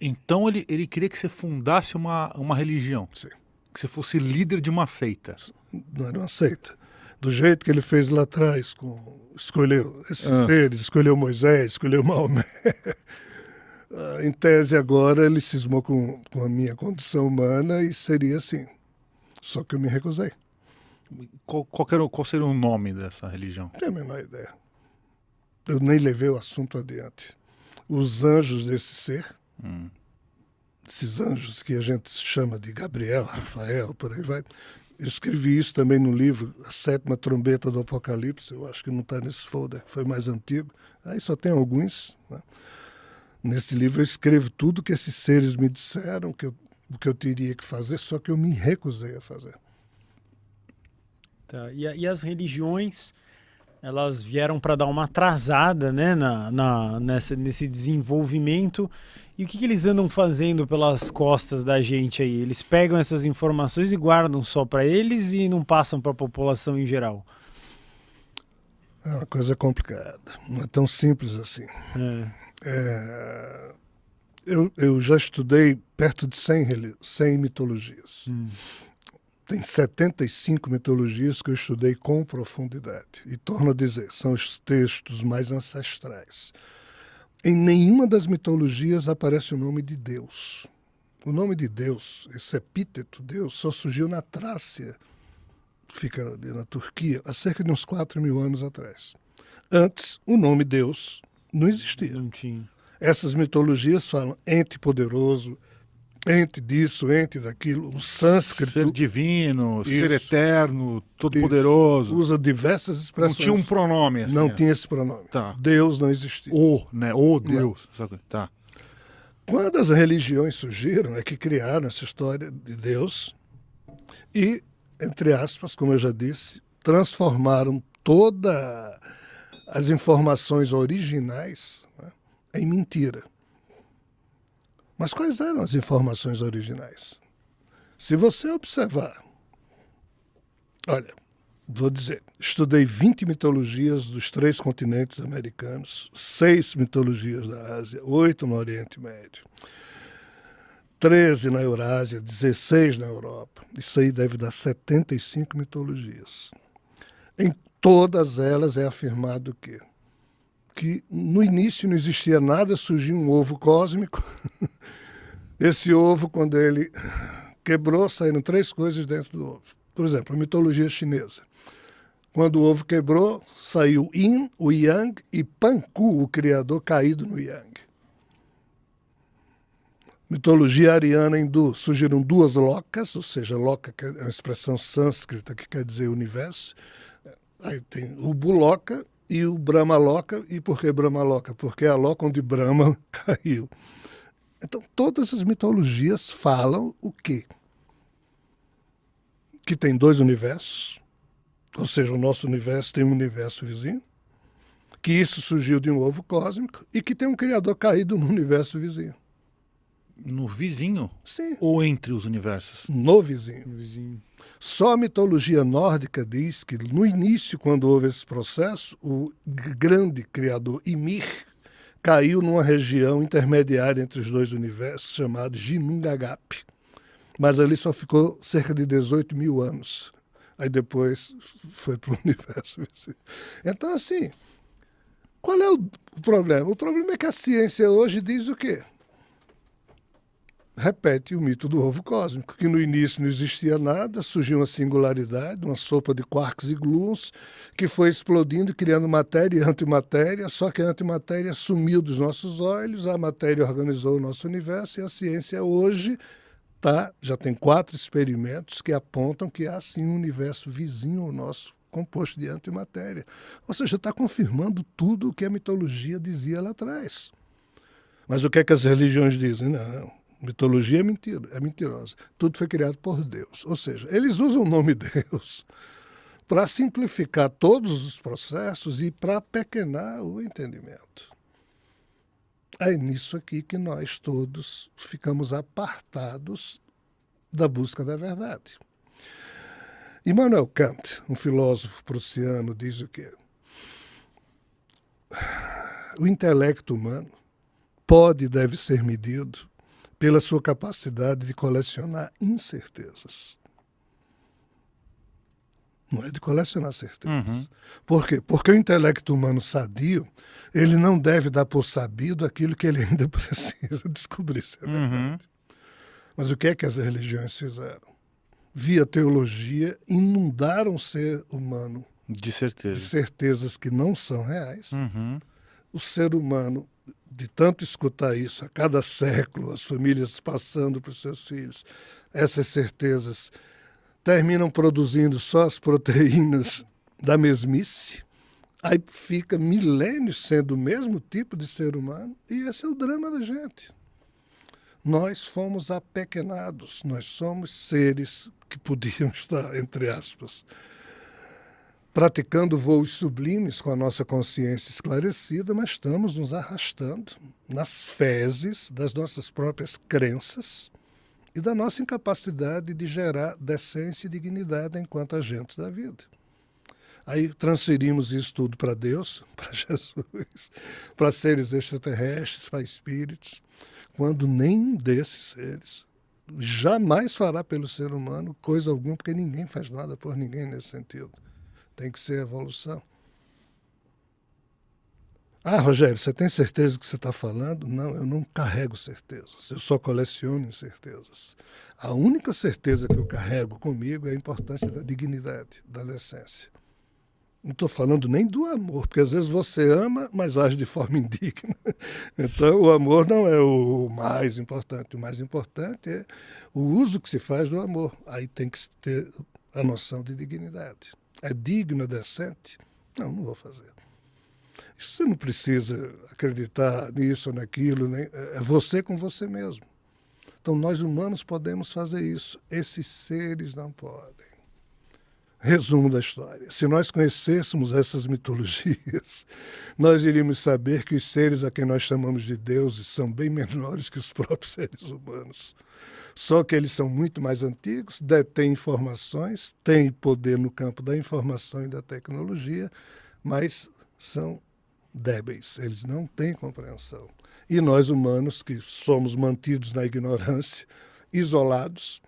Então ele queria que você fundasse uma religião, Sim. que você fosse líder de uma seita. Não era uma seita. Do jeito que ele fez lá atrás, escolheu esses seres, escolheu Moisés, escolheu Maomé. Em tese, agora, ele cismou com a minha condição humana e seria assim. Só que eu me recusei. Qual seria o nome dessa religião? Não tenho a menor ideia. Eu nem levei o assunto adiante. Os anjos desse ser, esses anjos que a gente chama de Gabriel, Rafael, por aí vai. Eu escrevi isso também no livro A Sétima Trombeta do Apocalipse. Eu acho que não está nesse folder, foi mais antigo. Aí só tem alguns, né? Nesse livro eu escrevo tudo que esses seres me disseram, o que eu teria que fazer, só que eu me recusei a fazer. Tá. E as religiões, elas vieram para dar uma atrasada, né, nesse desenvolvimento. E o que eles andam fazendo pelas costas da gente aí? Eles pegam essas informações e guardam só para eles e não passam para a população em geral? É uma coisa complicada, não é tão simples assim. Eu já estudei perto de 100 mitologias. Tem 75 mitologias que eu estudei com profundidade. E torno a dizer, são os textos mais ancestrais. Em nenhuma das mitologias aparece o nome de Deus. O nome de Deus, esse epíteto Deus, só surgiu na Trácia, que fica ali na Turquia, há cerca de uns 4.000 anos atrás. Antes, o nome Deus não existia. Não tinha. Essas mitologias falam ente poderoso, ente disso, ente daquilo, o sânscrito. Ser divino, Isso. ser eterno, todo-poderoso. Usa diversas expressões. Não tinha um pronome assim. Não tinha esse pronome. Tá. Deus não existia. Né? O Deus. Tá. Quando as religiões surgiram, é que criaram essa história de Deus e, entre aspas, como eu já disse, transformaram todas as informações originais, né, em mentira. Mas quais eram as informações originais? Se você observar, olha, vou dizer, estudei 20 mitologias dos 3 continentes americanos, 6 mitologias da Ásia, 8 no Oriente Médio, 13 na Eurásia, 16 na Europa. Isso aí deve dar 75 mitologias. Em todas elas é afirmado o quê? Que no início não existia nada, surgiu um ovo cósmico. Esse ovo, quando ele quebrou, saíram 3 coisas dentro do ovo. Por exemplo, a mitologia chinesa. Quando o ovo quebrou, saiu Yin, o Yang, e Panku, o criador, caído no Yang. Mitologia ariana hindu, surgiram 2 locas, ou seja, loka é uma expressão sânscrita que quer dizer universo. Aí tem o Buloka e o Brahmaloka. E por que Brahmaloka? Porque é a loca onde Brahma caiu. Então, todas as mitologias falam o quê? Que tem 2 universos, ou seja, o nosso universo tem um universo vizinho, que isso surgiu de um ovo cósmico e que tem um criador caído no universo vizinho. No vizinho? Sim. Ou entre os universos? No vizinho. Só a mitologia nórdica diz que no início, quando houve esse processo, o grande criador Ymir caiu numa região intermediária entre os 2 universos, chamado Ginnungagap. Mas ali só ficou cerca de 18.000 anos. Aí depois foi para o universo. Então, assim, qual é o problema? O problema é que a ciência hoje diz o quê? Repete o mito do ovo cósmico, que no início não existia nada, surgiu uma singularidade, uma sopa de quarks e gluons, que foi explodindo, criando matéria e antimatéria, só que a antimatéria sumiu dos nossos olhos, a matéria organizou o nosso universo, e a ciência hoje já tem 4 experimentos que apontam que há sim um universo vizinho ao nosso, composto de antimatéria. Ou seja, está confirmando tudo o que a mitologia dizia lá atrás. Mas o que é que as religiões dizem? Não. Mitologia é mentira, é mentirosa. Tudo foi criado por Deus. Ou seja, eles usam o nome Deus para simplificar todos os processos e para apequenar o entendimento. É nisso aqui que nós todos ficamos apartados da busca da verdade. Immanuel Kant, um filósofo prussiano, diz o quê? O intelecto humano pode e deve ser medido pela sua capacidade de colecionar incertezas. Não é de colecionar certezas. Uhum. Por quê? Porque o intelecto humano sadio, ele não deve dar por sabido aquilo que ele ainda precisa descobrir se é verdade. Mas o que é que as religiões fizeram? Via teologia, inundaram o ser humano De de certeza. certezas que não são reais. Uhum. O ser humano, de tanto escutar isso a cada século, as famílias passando para os seus filhos, essas certezas terminam produzindo só as proteínas da mesmice, aí fica milênios sendo o mesmo tipo de ser humano, e esse é o drama da gente. Nós fomos apequenados, nós somos seres que podiam estar, entre aspas, praticando voos sublimes com a nossa consciência esclarecida, mas estamos nos arrastando nas fezes das nossas próprias crenças e da nossa incapacidade de gerar decência e dignidade enquanto agentes da vida. Aí transferimos isso tudo para Deus, para Jesus, para seres extraterrestres, para espíritos, quando nenhum desses seres jamais fará pelo ser humano coisa alguma, porque ninguém faz nada por ninguém nesse sentido. Tem que ser evolução. Ah, Rogério, você tem certeza do que você está falando? Não, eu não carrego certezas, eu só coleciono incertezas. A única certeza que eu carrego comigo é a importância da dignidade, da decência. Não estou falando nem do amor, porque às vezes você ama, mas age de forma indigna. Então, o amor não é o mais importante. O mais importante é o uso que se faz do amor. Aí tem que ter a noção de dignidade. É digno, é decente? Não, não vou fazer. Isso você não precisa acreditar nisso ou naquilo, né? É você com você mesmo. Então, nós humanos podemos fazer isso. Esses seres não podem. Resumo da história. Se nós conhecêssemos essas mitologias, nós iríamos saber que os seres a quem nós chamamos de deuses são bem menores que os próprios seres humanos. Só que eles são muito mais antigos, detêm informações, têm poder no campo da informação e da tecnologia, mas são débeis, eles não têm compreensão. E nós humanos, que somos mantidos na ignorância, isolados,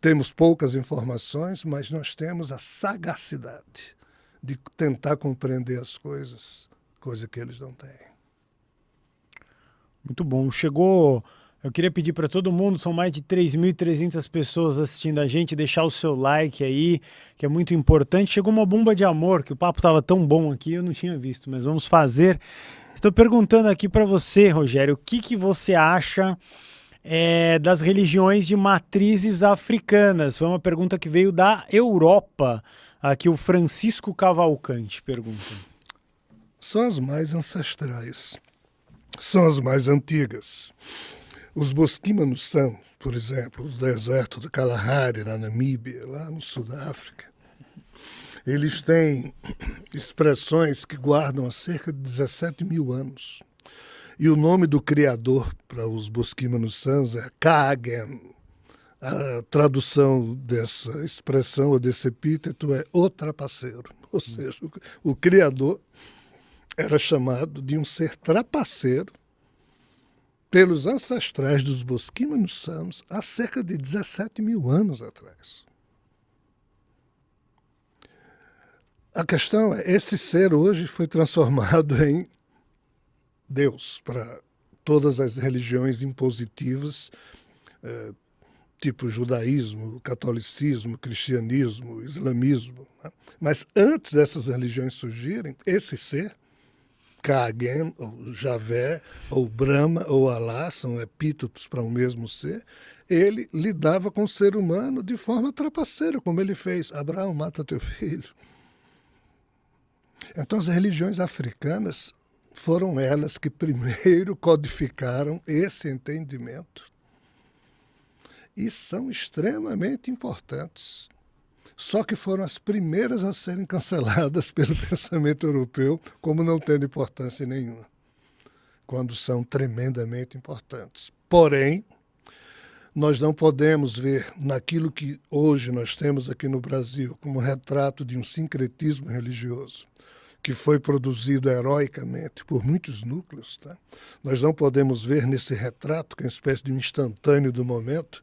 temos poucas informações, mas nós temos a sagacidade de tentar compreender as coisas, coisa que eles não têm. Muito bom. Chegou. Eu queria pedir para todo mundo, são mais de 3.300 pessoas assistindo a gente, deixar o seu like aí, que é muito importante. Chegou uma bomba de amor, que o papo estava tão bom aqui, eu não tinha visto, mas vamos fazer. Estou perguntando aqui para você, Rogério, o que você acha das religiões de matrizes africanas? Foi uma pergunta que veio da Europa. Aqui o Francisco Cavalcante pergunta. São as mais ancestrais, são as mais antigas. Os Bosquimanuçã, por exemplo, o deserto do Kalahari, na Namíbia, lá no sul da África, eles têm expressões que guardam há cerca de 17 mil anos. E o nome do criador para os Bosquimanuçãs é Kaagen. A tradução dessa expressão ou desse epíteto é o trapaceiro. Ou seja, o criador era chamado de um ser trapaceiro pelos ancestrais dos Bosquimanuçãs há cerca de 17 mil anos atrás. A questão é, esse ser hoje foi transformado em Deus para todas as religiões impositivas, tipo judaísmo, catolicismo, cristianismo, islamismo. Né? Mas antes dessas religiões surgirem, esse ser, Kaagen, ou Javé, ou Brahma, ou Alá, são epítetos para um mesmo ser, ele lidava com o ser humano de forma trapaceira, como ele fez. Abraão, mata teu filho. Então as religiões africanas foram elas que primeiro codificaram esse entendimento e são extremamente importantes. Só que foram as primeiras a serem canceladas pelo pensamento europeu como não tendo importância nenhuma, quando são tremendamente importantes. Porém, nós não podemos ver naquilo que hoje nós temos aqui no Brasil como retrato de um sincretismo religioso, que foi produzido heroicamente por muitos núcleos. Tá? Nós não podemos ver nesse retrato, que é uma espécie de um instantâneo do momento,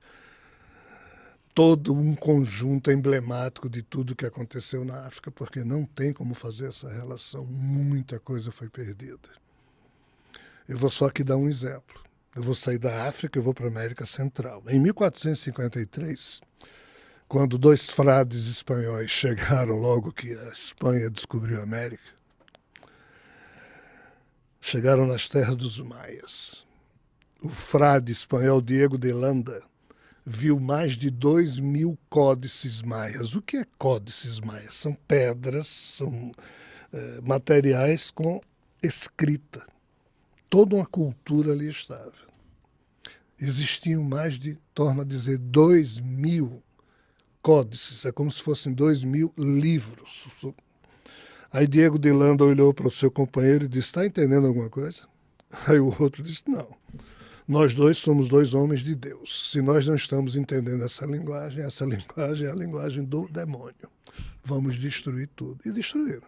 todo um conjunto emblemático de tudo que aconteceu na África, porque não tem como fazer essa relação. Muita coisa foi perdida. Eu vou só aqui dar um exemplo. Eu vou sair da África e vou para a América Central. Em 1453, quando dois frades espanhóis chegaram logo que a Espanha descobriu a América, chegaram nas terras dos maias. O frade espanhol Diego de Landa viu mais de 2.000 códices maias. O que é códices maias? São pedras, são materiais com escrita. Toda uma cultura ali estava. Existiam mais de, torno a dizer, 2.000 códices. É como se fossem 2.000 livros. Aí Diego de Landa olhou para o seu companheiro e disse, está entendendo alguma coisa? Aí o outro disse, não. Nós dois somos dois homens de Deus. Se nós não estamos entendendo essa linguagem é a linguagem do demônio. Vamos destruir tudo. E destruíram.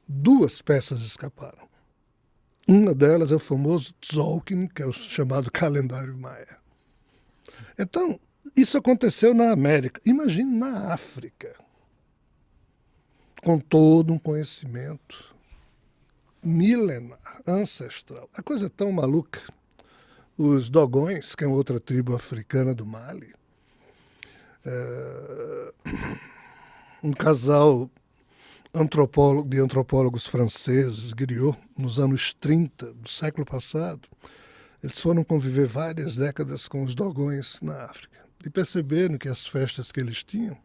2 peças escaparam. Uma delas é o famoso Tzolk'in, que é o chamado calendário maia. Então, isso aconteceu na América. Imagine na África, com todo um conhecimento milenar, ancestral. A coisa é tão maluca. Os Dogões, que é outra tribo africana do Mali, um casal de antropólogos franceses, Griot, nos anos 30 do século passado, eles foram conviver várias décadas com os Dogões na África e perceberam que as festas que eles tinham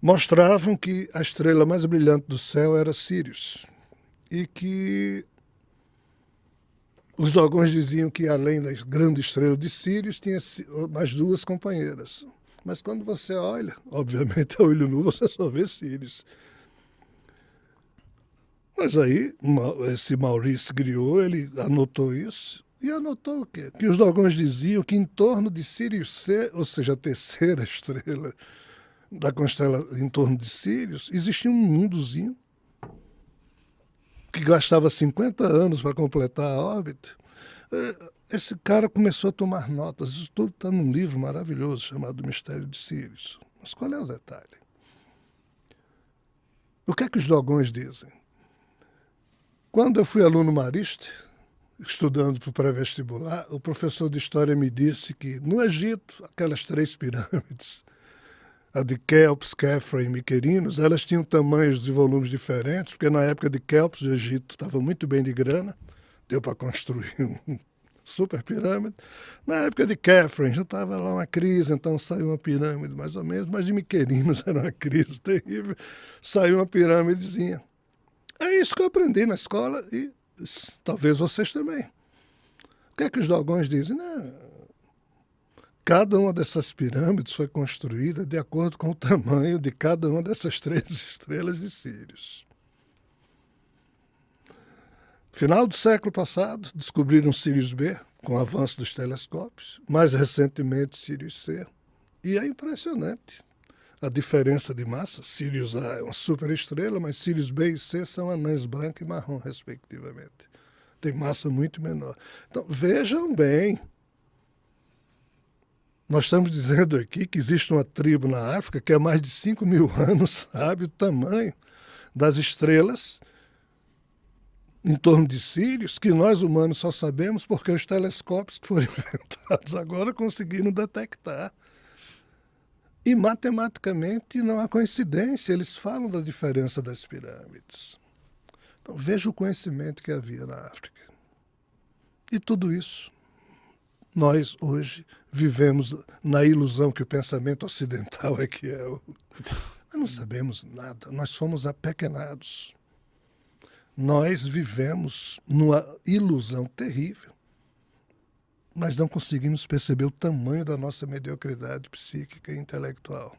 mostravam que a estrela mais brilhante do céu era Sírius e que os Dogões diziam que além da grande estrela de Sírius tinha mais 2 companheiras. Mas quando você olha, obviamente a olho nu, você só vê Sírius. Mas aí, esse Maurice Griot, ele anotou isso, e anotou o quê? Que os Dogões diziam que em torno de Sirius C, ou seja, a terceira estrela da constelação em torno de Sírius, existia um mundozinho que gastava 50 anos para completar a órbita. Esse cara começou a tomar notas, isso tudo está num livro maravilhoso chamado Mistério de Sírius. Mas qual é o detalhe? O que é que os Dogões dizem? Quando eu fui aluno marista, estudando para o pré-vestibular, o professor de história me disse que no Egito, aquelas 3 pirâmides, a de Quéops, Khafra e Miquerinos, elas tinham tamanhos e volumes diferentes, porque na época de Quéops o Egito estava muito bem de grana, deu para construir um super pirâmide. Na época de Khafra já estava lá uma crise, então saiu uma pirâmide mais ou menos, mas de Miquerinos era uma crise terrível, saiu uma pirâmidezinha. É isso que eu aprendi na escola e talvez vocês também. O que é que os Dogões dizem? Não. Cada uma dessas pirâmides foi construída de acordo com o tamanho de cada uma dessas 3 estrelas de Sírius. Final do século passado, descobriram Sirius B, com o avanço dos telescópios, mais recentemente Sirius C. E é impressionante a diferença de massa. Sirius A é uma superestrela, mas Sirius B e C são anãs branca e marrom, respectivamente. Tem massa muito menor. Então, vejam bem, nós estamos dizendo aqui que existe uma tribo na África que há mais de 5.000 anos sabe o tamanho das estrelas em torno de Sírius, que nós humanos só sabemos porque os telescópios que foram inventados agora conseguiram detectar. E matematicamente não há coincidência, eles falam da diferença das pirâmides. Então veja o conhecimento que havia na África. E tudo isso, nós hoje vivemos na ilusão que o pensamento ocidental é que é o... Nós não sabemos nada, nós fomos apequenados. Nós vivemos numa ilusão terrível, mas não conseguimos perceber o tamanho da nossa mediocridade psíquica e intelectual.